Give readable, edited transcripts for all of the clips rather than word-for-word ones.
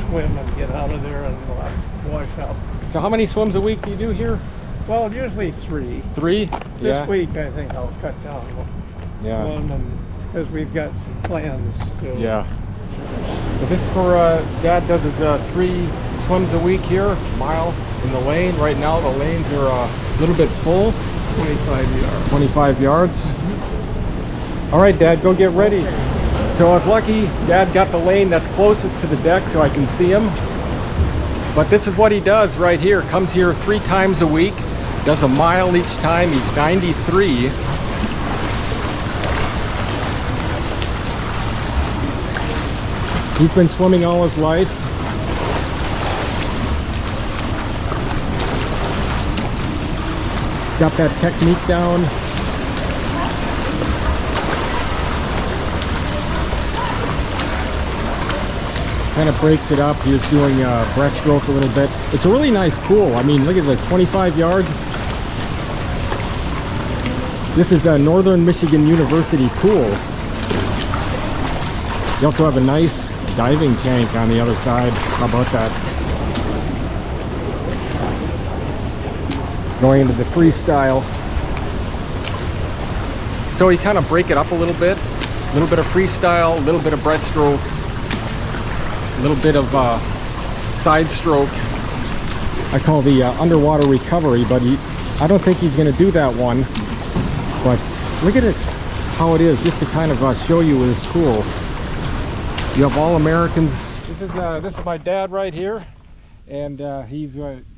swim and get out of there and wash up. So how many swims a week do you do here? Well, usually 3. 3? This week I think I'll cut down one, because we've got some plans to. Yeah. So this is where Dad does his 3 swims a week here, mile in the lane. Right now the lanes are a little bit full. 25 yards. 25 yards. All right, Dad, go get ready. Okay. So I was lucky, Dad got the lane that's closest to the deck so I can see him. But this is what he does right here. Comes here 3 times a week, does a mile each time. He's 93. He's been swimming all his life. He's got that technique down. Kind of breaks it up. He was doing breaststroke a little bit. It's a really nice pool. I mean, look at the 25 yards. This is a Northern Michigan University pool. You also have a nice diving tank on the other side. How about that? Going into the freestyle. So you kind of break it up a little bit. A little bit of freestyle, a little bit of breaststroke. A little bit of side stroke. I call the underwater recovery, but I don't think he's going to do that one. But look at it, how it is, just to kind of show you with this pool. You have all Americans. This is my dad right here, and he's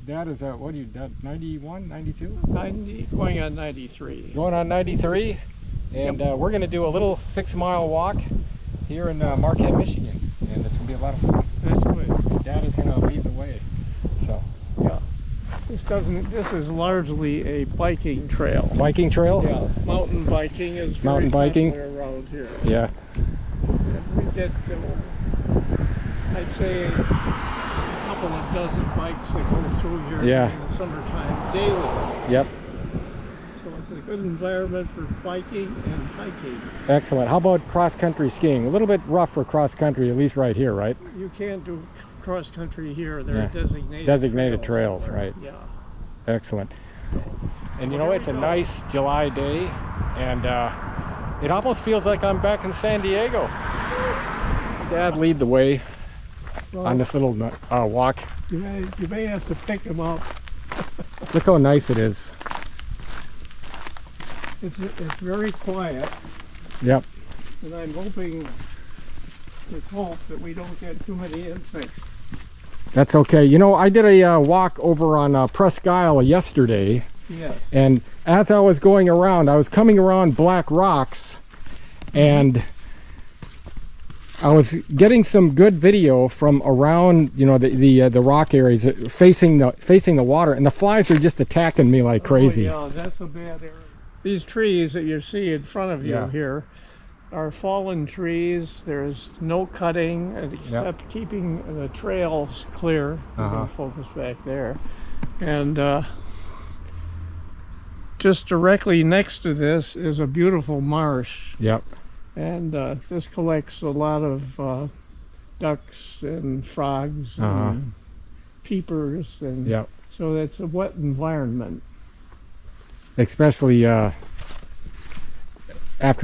Dad is what are you, Dad? 91, 92? 90, going on 93. Going on 93, and we're going to do a little 6-mile walk here in Marquette, Michigan. And it's going to be a lot of fun. That's good. Dad is going to lead the way. So yeah, this is largely a biking trail. Biking trail? Yeah, mountain biking is mountain very biking popular around here. Yeah. And we get, I'd say, a couple of dozen bikes that go through here in the summertime daily. Yep. So it's a good environment for biking and hiking. Excellent. How about cross-country skiing? A little bit rough for cross-country, at least right here, right? You can't do cross-country here. They're designated trails, right? Yeah. Excellent. And you know, it's a nice July day, and it almost feels like I'm back in San Diego. Dad, lead the way on this little walk. You may have to pick him up. Look how nice it is. It's very quiet. Yep. And I'm hoping that we don't get too many insects. That's okay. You know, I did a walk over on Presque Isle yesterday. Yes. And as I was going around, I was coming around black rocks, and I was getting some good video from around, you know, the rock areas facing the water, and the flies are just attacking me like crazy. Oh, yeah, that's a bad area. These trees that you see in front of you here are fallen trees. There's no cutting except keeping the trails clear. You can focus back there. And just directly next to this is a beautiful marsh. Yep. And this collects a lot of ducks and frogs and peepers. And so it's a wet environment. Especially after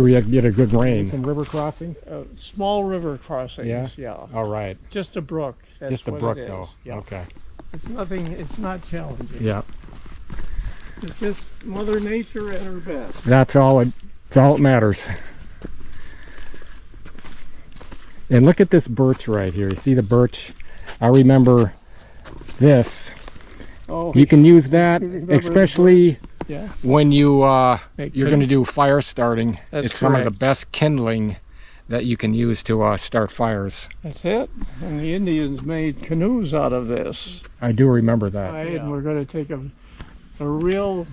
we get a good rain. Some river crossing? Small river crossings, yeah. All right. Just a brook. That's just a brook, though. Yeah. Okay. It's nothing, it's not challenging. Yeah. It's just Mother Nature at her best. That's all that matters. And look at this birch right here. You see the birch? I remember this. Oh, you can use that, especially when you're going to do fire starting. It's some of the best kindling that you can use to start fires. That's it. And the Indians made canoes out of this. I do remember that. And we're going to take a real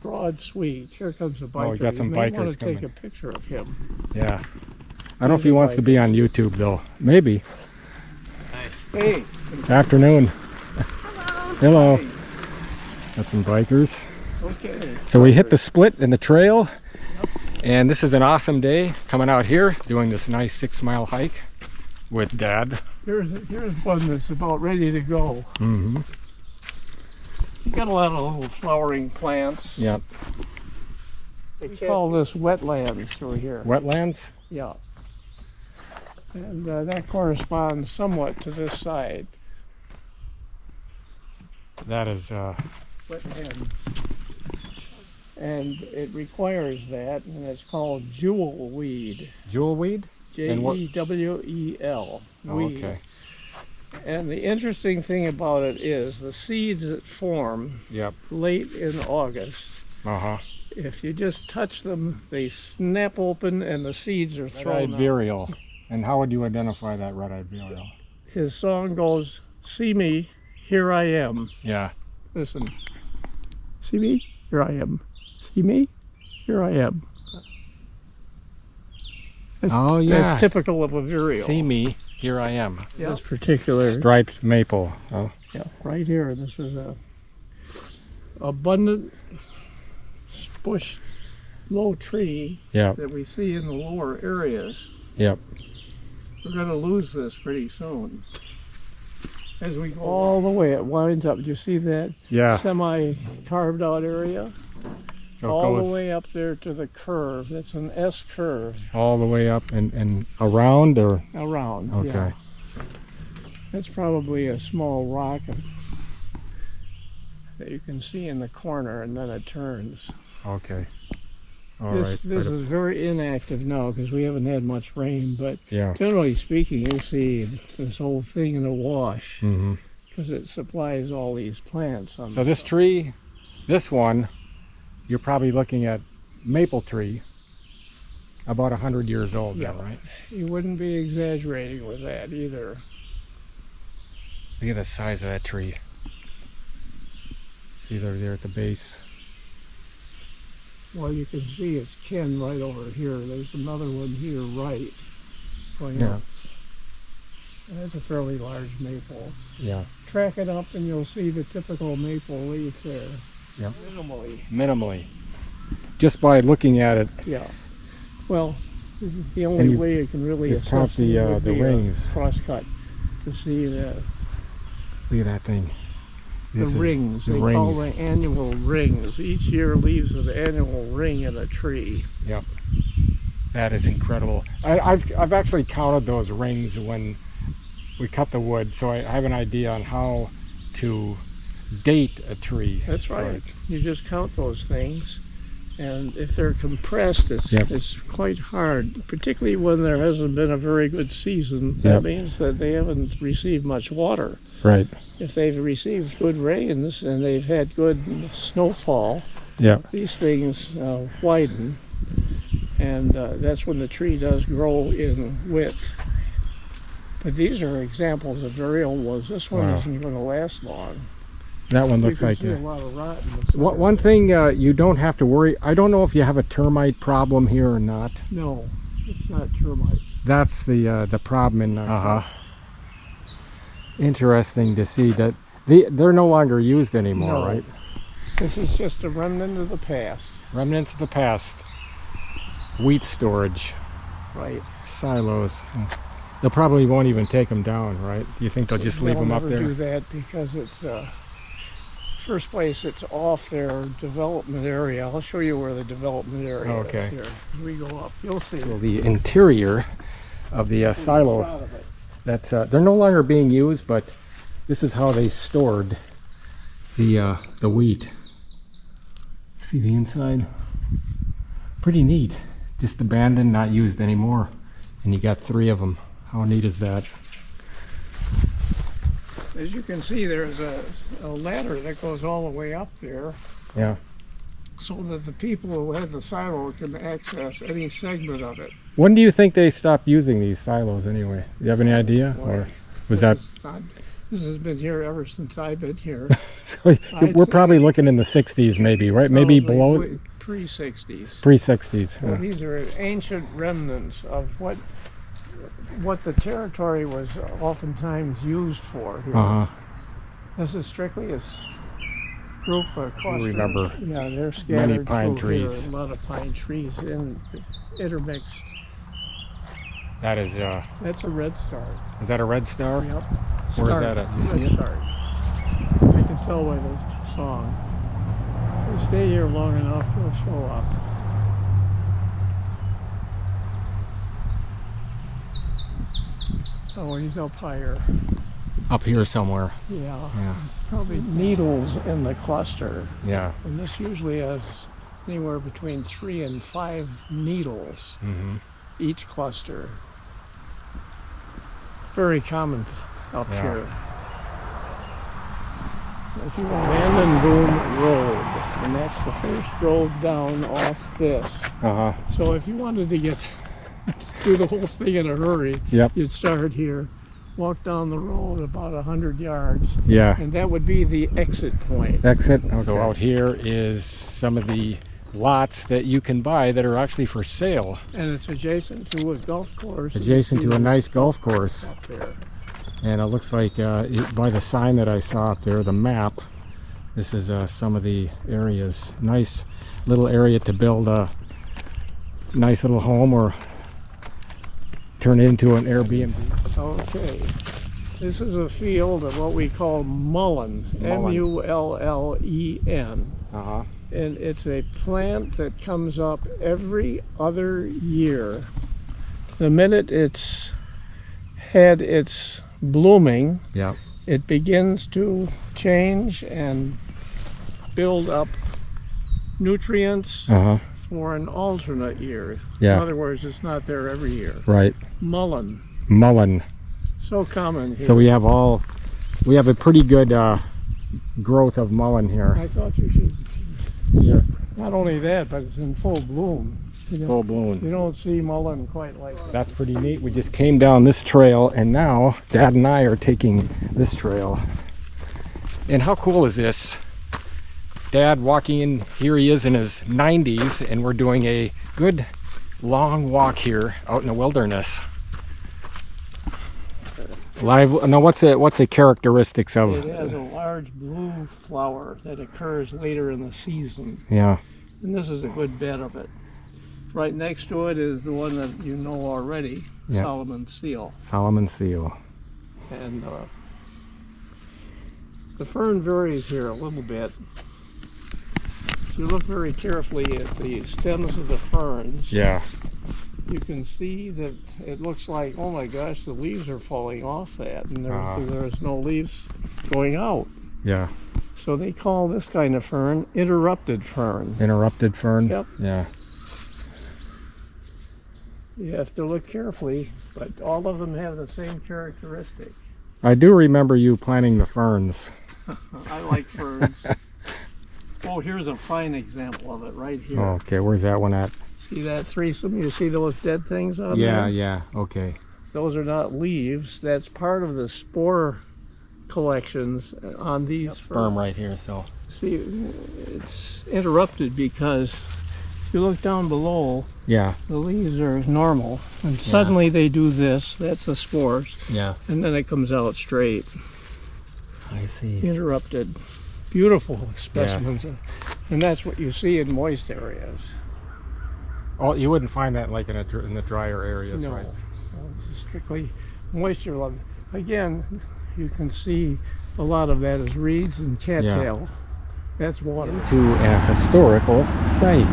broad sweep. Here comes a biker. Oh, we got some bikers coming. You may want to take a picture of him. Yeah. I don't know if he wants to be on YouTube, though. Maybe. Hey. Afternoon. Hello. Hello. Got some bikers. Okay. So we hit the split in the trail, and this is an awesome day coming out here doing this nice 6-mile hike with Dad. Here's one that's about ready to go. Mm-hmm. You got a lot of little flowering plants. Yep. We call this wetlands through here. Wetlands? Yeah. And that corresponds somewhat to this side. That is Wetlands. And it requires that, and it's called jewel weed. jewel weed? Jewel. Oh, okay. And the interesting thing about it is the seeds that form Yep. late in August, Uh-huh. if you just touch them, they snap open and the seeds are thrown Red-eyed out. vireo. And how would you identify that red-eyed vireo? His song goes, "See me, here I am." Yeah. Listen. See me, here I am. See me, here I am. That's, Oh, yeah. That's typical of a vireo. See me, here I am. Yeah. This particular. Striped maple. Oh. Yeah, right here. This is a abundant bush, low tree Yep. that we see in the lower areas. Yep. We're going to lose this pretty soon. As we go all the way, it winds up. Do you see that Yeah. semi-carved out area? So it all goes the way up there to the curve. That's an S curve. all the way up and around, or? Around. Okay. Yeah. That's probably a small rock that you can see in the corner, and then it turns. Okay. All this right. this is very inactive now because we haven't had much rain, but Yeah. generally speaking, you see this whole thing in a wash Mm-hmm. because it supplies all these plants. On So this tree, this one, you're probably looking at maple tree, about 100 years old, Yeah. now, right? You wouldn't be exaggerating with that either. Look at the size of that tree. See there at the base. Well, you can see its kin right over here. There's another one here, right, going Yeah. up. And that's a fairly large maple. Yeah. Track it up, and you'll see the typical maple leaf there. Yep. Minimally. Just by looking at it. Yeah. Well, the only you- way you can really you've caught assess the, it would the be rings. a cross-cut to see the Look at that thing. This is rings. the They call rings. the annual rings. Each year leaves an annual ring in a tree. Yep. That is incredible. I've actually counted those rings when we cut the wood, so I have an idea on how to date a tree. That's right. You just count those things, and if they're compressed, it's quite hard, particularly when there hasn't been a very good season. That means that they haven't received much water. Right. If they've received good rains and they've had good snowfall, Yeah. these things widen, and that's when the tree does grow in width. But these are examples of very old ones. This one Wow. isn't going to last long. That one You looks can like see a a lot of rot in the center. one thing you don't have to worry. I don't know if you have a termite problem here or not. No, it's not termites. That's the problem in Interesting to see that they're no longer used anymore, No. right? This is just a remnant of the past. Remnants of the past. Wheat storage, Right. silos. They probably won't even take them down, right? You think they'll just leave They'll them up never there? do that because it's first place. It's off their development area. I'll show you where the development area Okay. is here. We go up. You'll see. Well, the interior of the silo. Out of it. That's they're no longer being used, but this is how they stored the wheat. See the inside? Pretty neat. Just abandoned, not used anymore. And you got 3 of them. How neat is that? As you can see, there's a ladder that goes all the way up there, Yeah. so that the people who had the silo can access any segment of it. When do you think they stopped using these silos anyway? Do you have any idea? Boy, Or was that This has been here ever since I've been here. so I'd we're say- probably looking in the 60s maybe, right? Maybe Probably below pre-60s. pre-60s. Well, Yeah. these are ancient remnants of what the territory was oftentimes used for here. Uh-huh. This is strictly a group of cluster. remember Yeah, they're scattered pine through here, trees. a lot of pine trees intermixed. That is, That's a red star. is that a red star? Yep. Where is that at? You see it? Start. I can tell by the song. If you stay here long enough, it'll show up. Oh, he's up higher. Up here somewhere. Yeah. Yeah. Probably needles in the cluster. Yeah. And this usually has anywhere between 3 and 5 needles each cluster. Very common up here. If you abandon Boom Road, and that's the first road down off this. So if you wanted to get do the whole thing in a hurry, you'd start here, walk down the road about 100 yards. Yeah. And that would be the exit point. Exit. Okay. So out here is some of the lots that you can buy that are actually for sale. And it's adjacent to a golf course. Adjacent to a nice golf course. Up there. And it looks like by the sign that I saw up there, the map, this is some of the areas. Nice little area to build a nice little home or turn it into an Airbnb. Okay. This is a field of what we call mullen. M-U-L-L-E-N. And it's a plant that comes up every other year. The minute it's had its blooming, it begins to change and build up nutrients for an alternate year. In other words, it's not there every year. Right. Mullen. Mullen. So common here. So we have a pretty good growth of mullen here. I thought you should. Not only that, but it's in full bloom. Full bloom. You don't see mullen quite like that. That's pretty neat. We just came down this trail, and now Dad and I are taking this trail. And how cool is this? Dad walking in, here he is in his 90s, and we're doing a good long walk here out in the wilderness. Now what's the characteristics of it? It has a large blue flower that occurs later in the season. Yeah. And this is a good bed of it. Right next to it is the one that you know already, Solomon seal. Solomon seal. And the fern varies here a little bit. If you look very carefully at the stems of the ferns, you can see that it looks like, oh my gosh, the leaves are falling off that, and there's no leaves going out. Yeah. So they call this kind of fern interrupted fern. Interrupted fern? Yep. Yeah. You have to look carefully, but all of them have the same characteristic. I do remember you planting the ferns. I like ferns. Oh, here's a fine example of it right here. Oh, okay, where's that one at? See that threesome? You see those dead things on there? Yeah, okay. Those are not leaves. That's part of the spore collections on these sperm right here. So see, it's interrupted because if you look down below, the leaves are normal, and suddenly they do this. That's the spores. Yeah. And then it comes out straight. I see. Interrupted. Beautiful specimens, and that's what you see in moist areas. Oh, you wouldn't find that like in the drier areas, right? No, it's strictly moisture level. Again, you can see a lot of that is reeds and cattail. That's water. To a historical site.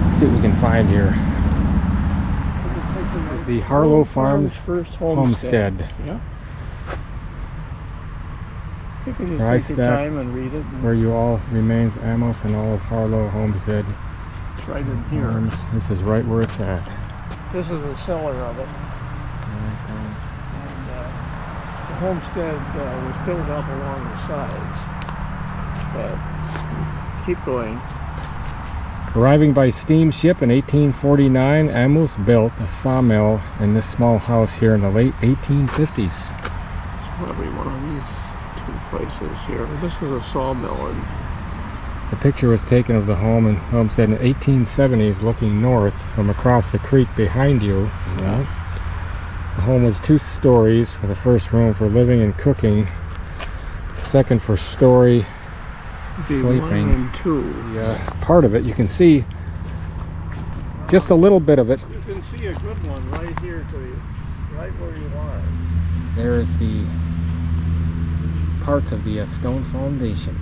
Let's see what we can find here. This is the Harlow Farms first homestead. Yeah. You can just take your time and read it. Where you all remains Amos and all of Harlow Homestead. It's right in here. This is right where it's at. This is the cellar of it. Right there. And the homestead was built up along the sides. But keep going. Arriving by steamship in 1849, Amos built a sawmill in this small house here in the late 1850s. It's probably one of these places here. This is a sawmill. And the picture was taken of the home and homestead in the 1870s, looking north from across the creek behind you. The home was 2 stories with a first room for living and cooking, second for story sleeping. 1 and 2. Part of it you can see just a little bit of it. You can see a good one right here to you, right where you are. There is the parts of the stone foundation.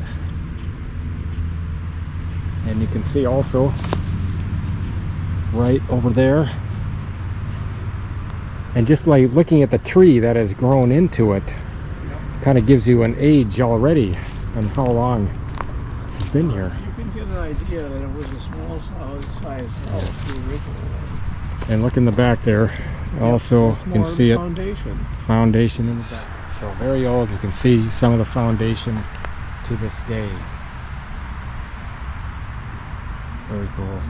And you can see also right over there. And just like looking at the tree that has grown into it, kind of gives you an age already on how long this has been here. You can get an idea that it was a small size house, the original one. And look in the back there, also you can see it. Foundation in the back. So very old. You can see some of the foundation to this day. Very cool.